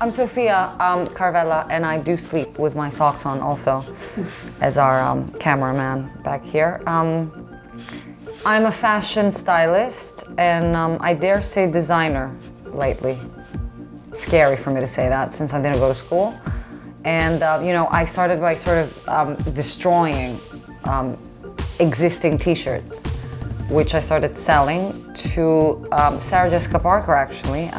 I'm Sofia Karvela, and I do sleep with my socks on also, as our cameraman back here. I'm a fashion stylist, and I dare say designer lately. Scary for me to say that since I didn't go to school. And you know, I started by sort of destroying existing t-shirts, which I started selling to Sarah Jessica Parker, actually,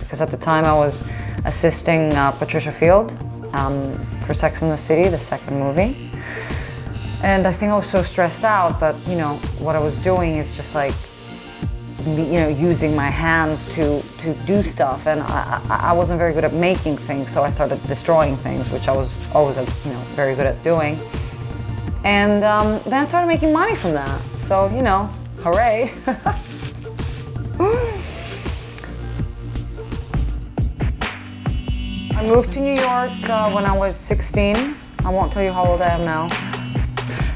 because at the time I was assisting Patricia Field for Sex and the City, the second movie. And I think I was so stressed out that, you know, what I was doing is just like, you know, using my hands to do stuff, and I wasn't very good at making things, so I started destroying things, which I was always, you know, very good at doing. And then I started making money from that. So, you know, hooray. I moved to New York when I was 16. I won't tell you how old I am now.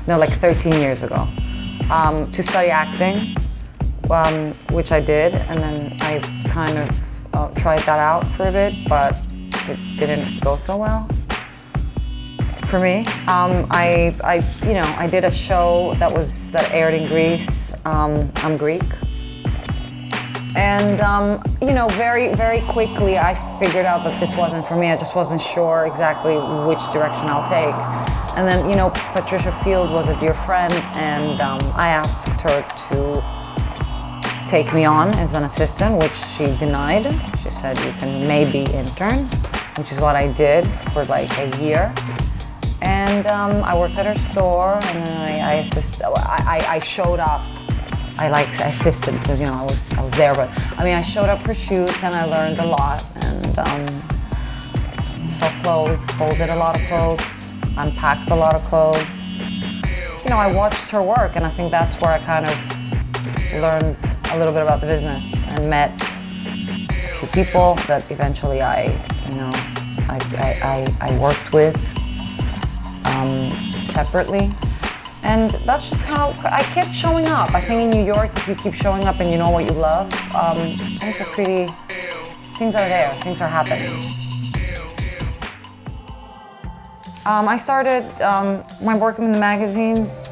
No, like 13 years ago, to study acting, which I did, and then I kind of tried that out for a bit, but it didn't go so well for me. You know, I did a show that aired in Greece. I'm Greek. And, you know, very, very quickly I figured out that this wasn't for me. I just wasn't sure exactly which direction I'll take. And then, you know, Patricia Field was a dear friend, and I asked her to take me on as an assistant, which she denied. She said, you can maybe intern, which is what I did for like a year. And I worked at her store, and then I showed up. I assisted because, you know, I was there, but I mean, I showed up for shoots and I learned a lot, and saw clothes, folded a lot of clothes, unpacked a lot of clothes. You know, I watched her work, and I think that's where I kind of learned a little bit about the business and met a few people that eventually I worked with separately. And that's just how I kept showing up. I think in New York, if you keep showing up and you know what you love, things are there, things are happening. I started my work in the magazines.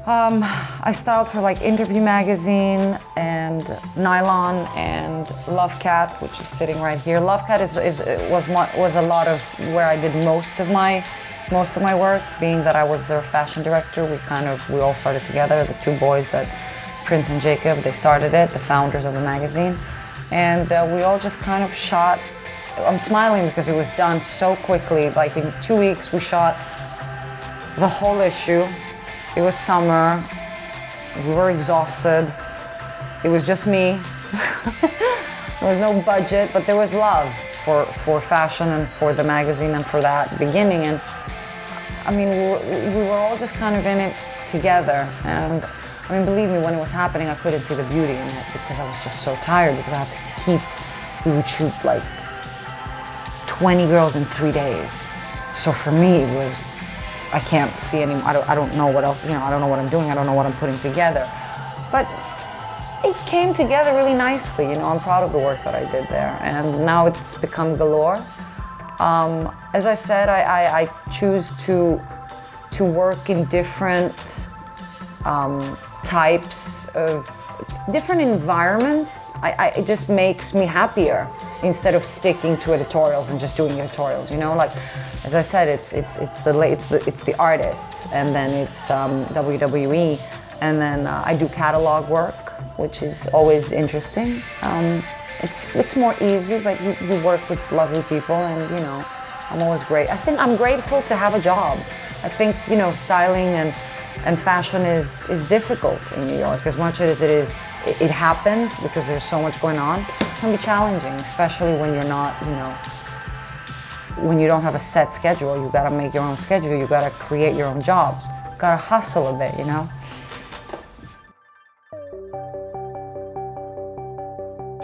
I styled for like Interview magazine and Nylon and Love Cat, which is sitting right here. Love Cat was a lot of where I did most of my work, being that I was their fashion director. We all started together, the two boys, Prince and Jacob, they started it, the founders of the magazine. And we all just kind of shot. I'm smiling because it was done so quickly. Like in 2 weeks, we shot the whole issue. It was summer, we were exhausted. It was just me. There was no budget, but there was love for fashion and for the magazine and for that beginning. And I mean, we were all just kind of in it together. And I mean, believe me, when it was happening, I couldn't see the beauty in it because I was just so tired, because I had to we would shoot like 20 girls in 3 days. So for me, it was, I can't see any, I don't know what else, you know, I don't know what I'm doing, I don't know what I'm putting together. But it came together really nicely, you know, I'm proud of the work that I did there. And now it's become galore. As I said, I choose to work in different types of, different environments. It just makes me happier instead of sticking to editorials and just doing editorials, you know? Like, as I said, it's the artists, and then it's WWE, and then I do catalog work, which is always interesting. It's more easy, but you work with lovely people, and you know, I'm always great. I think I'm grateful to have a job. I think, you know, styling and fashion is difficult in New York. As much as it happens because there's so much going on. It can be challenging, especially when you're not, you know, when you don't have a set schedule. You gotta make your own schedule. You gotta create your own jobs. You gotta hustle a bit, you know.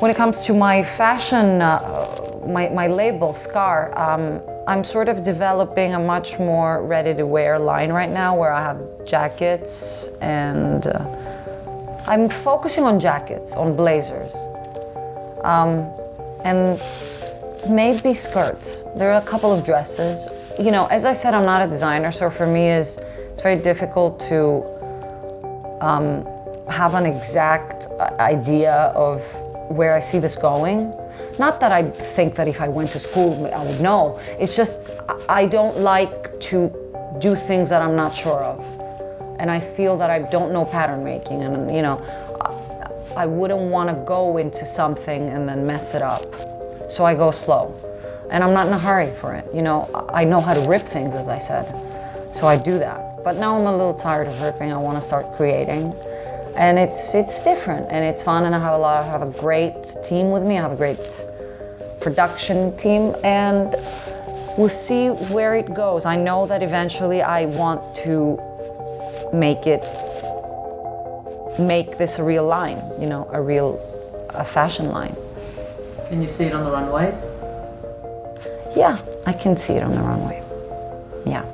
When it comes to my fashion, my label, Skar, I'm sort of developing a much more ready-to-wear line right now, where I have jackets, and I'm focusing on jackets, on blazers. And maybe skirts. There are a couple of dresses. You know, as I said, I'm not a designer, so for me it's very difficult to have an exact idea of where I see this going. Not that I think that if I went to school I would know. It's just I don't like to do things that I'm not sure of. And I feel that I don't know pattern making, and you know, I wouldn't want to go into something and then mess it up. So I go slow. And I'm not in a hurry for it. You know, I know how to rip things, as I said. So I do that. But now I'm a little tired of ripping. I want to start creating. And it's different and it's fun, and I have a great team with me. I have a great production team, and we'll see where it goes. I know that eventually I want to make this a real line, you know, a fashion line. Can you see it on the runways? Yeah, I can see it on the runway. Yeah.